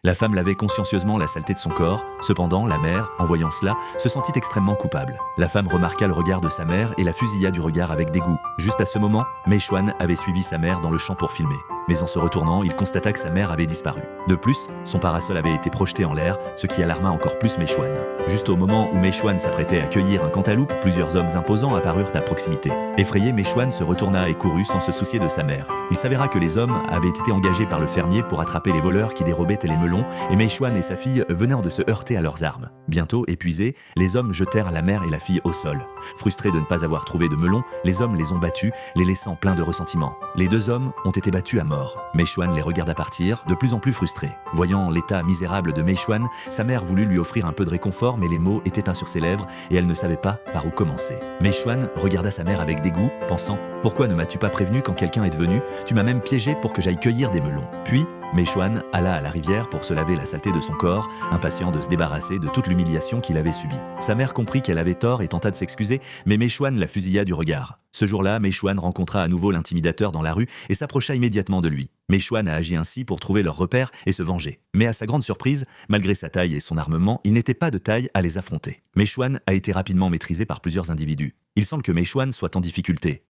La femme lavait consciencieusement la saleté de son corps. Cependant, la mère, en voyant cela, se sentit extrêmement coupable. La femme remarqua le regard de sa mère et la fusilla du regard avec dégoût. Juste à ce moment, Meishuan avait suivi sa mère dans le champ pour filmer. Mais en se retournant, il constata que sa mère avait disparu. De plus, son parasol avait été projeté en l'air, ce qui alarma encore plus Meishuan. Juste au moment où Meishuan s'apprêtait à cueillir un cantaloupe, plusieurs hommes imposants apparurent à proximité. Effrayé, Meishuan se retourna et courut sans se soucier de sa mère. Il s'avéra que les hommes avaient été engagés par le fermier pour attraper les voleurs qui dérobaient les melons, et Meishuan et sa fille venaient de se heurter à leurs armes. Bientôt, épuisés, les hommes jetèrent la mère et la fille au sol. Frustrés de ne pas avoir trouvé de melons, les hommes les ont battus, les laissant pleins de ressentiment. Les deux hommes ont été battus à mort. Meishuan les regarda partir, de plus en plus frustré. Voyant l'état misérable de Meishuan, sa mère voulut lui offrir un peu de réconfort, mais les mots étaient éteints sur ses lèvres et elle ne savait pas par où commencer. Meishuan regarda sa mère avec dégoût, pensant « Pourquoi ne m'as-tu pas prévenu quand quelqu'un est venu? Tu m'as même piégé pour que j'aille cueillir des melons. » Puis, Meishuan alla à la rivière pour se laver la saleté de son corps, impatient de se débarrasser de toute l'humiliation qu'il avait subie. Sa mère comprit qu'elle avait tort et tenta de s'excuser, mais Meishuan la fusilla du regard. Ce jour-là, Meishuan rencontra à nouveau l'intimidateur dans la rue et s'approcha immédiatement de lui. Meishuan a agi ainsi pour trouver leur repère et se venger. Mais à sa grande surprise, malgré sa taille et son armement, il n'était pas de taille à les affronter. Meishuan a été rapidement maîtrisé par plusieurs individus. Il semble que Meishuan soit en difficulté.